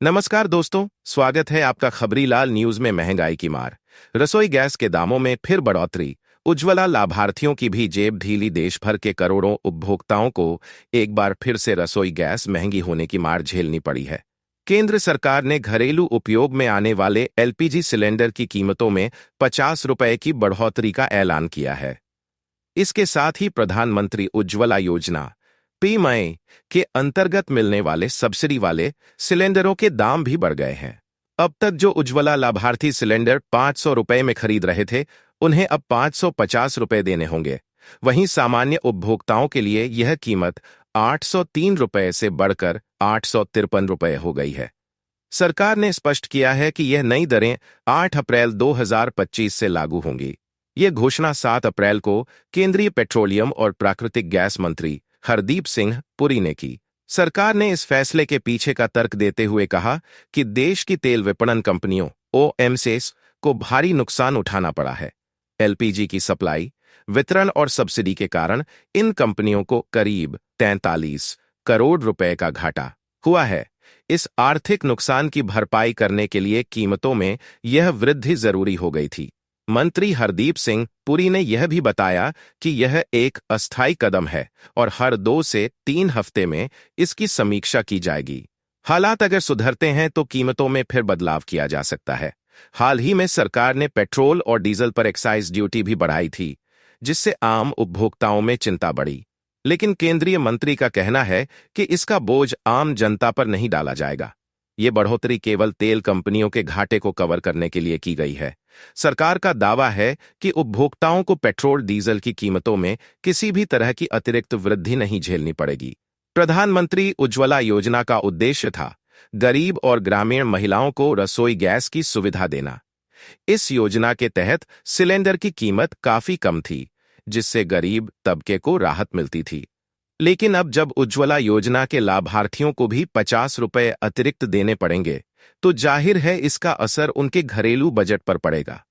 नमस्कार दोस्तों, स्वागत है आपका खबरीलाल न्यूज में। महंगाई की मार, रसोई गैस के दामों में फिर बढ़ोतरी, उज्ज्वला लाभार्थियों की भी जेब ढीली। देश भर के करोड़ों उपभोक्ताओं को एक बार फिर से रसोई गैस महंगी होने की मार झेलनी पड़ी है। केंद्र सरकार ने घरेलू उपयोग में आने वाले एलपीजी सिलेंडर की कीमतों में 50 रुपए की बढ़ोतरी का ऐलान किया है। इसके साथ ही प्रधानमंत्री उज्ज्वला योजना पीएमए के अंतर्गत मिलने वाले सब्सिडी वाले सिलेंडरों के दाम भी बढ़ गए हैं। अब तक जो उज्ज्वला लाभार्थी सिलेंडर 500 रुपए में खरीद रहे थे, उन्हें अब 550 रुपए देने होंगे। वहीं सामान्य उपभोक्ताओं के लिए यह कीमत 803 रुपए से बढ़कर 853 रुपए हो गई है। सरकार ने स्पष्ट किया है कि यह नई दरें 8 अप्रैल 2025 से लागू होंगी। ये घोषणा 7 अप्रैल को केंद्रीय पेट्रोलियम और प्राकृतिक गैस मंत्री हरदीप सिंह पुरी ने की। सरकार ने इस फैसले के पीछे का तर्क देते हुए कहा कि देश की तेल विपणन कंपनियों ओएमसीज को भारी नुकसान उठाना पड़ा है। एलपीजी की सप्लाई, वितरण और सब्सिडी के कारण इन कंपनियों को करीब 43 करोड़ रुपए का घाटा हुआ है। इस आर्थिक नुकसान की भरपाई करने के लिए कीमतों में यह वृद्धि जरूरी हो गई थी। मंत्री हरदीप सिंह पुरी ने यह भी बताया कि यह एक अस्थायी कदम है और हर 2 से 3 हफ्ते में इसकी समीक्षा की जाएगी। हालात अगर सुधरते हैं तो कीमतों में फिर बदलाव किया जा सकता है। हाल ही में सरकार ने पेट्रोल और डीजल पर एक्साइज ड्यूटी भी बढ़ाई थी, जिससे आम उपभोक्ताओं में चिंता बढ़ी। लेकिन केंद्रीय मंत्री का कहना है कि इसका बोझ आम जनता पर नहीं डाला जाएगा। ये बढ़ोतरी केवल तेल कंपनियों के घाटे को कवर करने के लिए की गई है। सरकार का दावा है कि उपभोक्ताओं को पेट्रोल डीजल की कीमतों में किसी भी तरह की अतिरिक्त वृद्धि नहीं झेलनी पड़ेगी। प्रधानमंत्री उज्ज्वला योजना का उद्देश्य था गरीब और ग्रामीण महिलाओं को रसोई गैस की सुविधा देना। इस योजना के तहत सिलेंडर की कीमत काफी कम थी, जिससे गरीब तबके को राहत मिलती थी। लेकिन अब जब उज्ज्वला योजना के लाभार्थियों को भी 50 रुपए अतिरिक्त देने पड़ेंगे, तो जाहिर है इसका असर उनके घरेलू बजट पर पड़ेगा।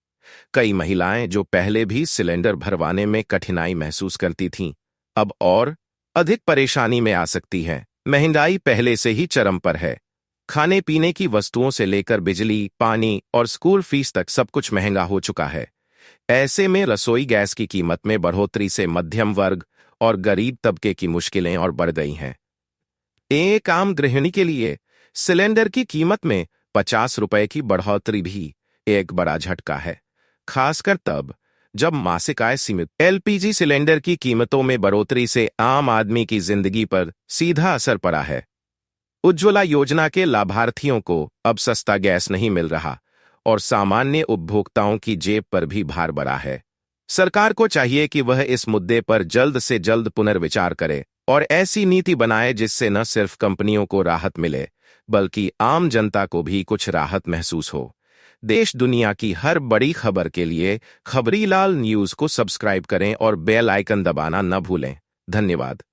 कई महिलाएं जो पहले भी सिलेंडर भरवाने में कठिनाई महसूस करती थीं, अब और अधिक परेशानी में आ सकती हैं। महंगाई पहले से ही चरम पर है। खाने पीने की वस्तुओं से लेकर बिजली, पानी और स्कूल फीस तक सब कुछ महंगा हो चुका है। ऐसे में रसोई गैस की कीमत में बढ़ोतरी से मध्यम वर्ग और गरीब तबके की मुश्किलें और बढ़ गई हैं। एक आम गृहिणी के लिए सिलेंडर की कीमत में 50 रुपए की बढ़ोतरी भी एक बड़ा झटका है, खासकर तब जब मासिक आय सीमित। एलपीजी सिलेंडर की कीमतों में बढ़ोतरी से आम आदमी की जिंदगी पर सीधा असर पड़ा है। उज्ज्वला योजना के लाभार्थियों को अब सस्ता गैस नहीं मिल रहा और सामान्य उपभोक्ताओं की जेब पर भी भार बढ़ा है। सरकार को चाहिए कि वह इस मुद्दे पर जल्द से जल्द पुनर्विचार करे और ऐसी नीति बनाए जिससे न सिर्फ कंपनियों को राहत मिले, बल्कि आम जनता को भी कुछ राहत महसूस हो। देश दुनिया की हर बड़ी खबर के लिए खबरीलाल न्यूज को सब्सक्राइब करें और बेल आइकन दबाना न भूलें। धन्यवाद।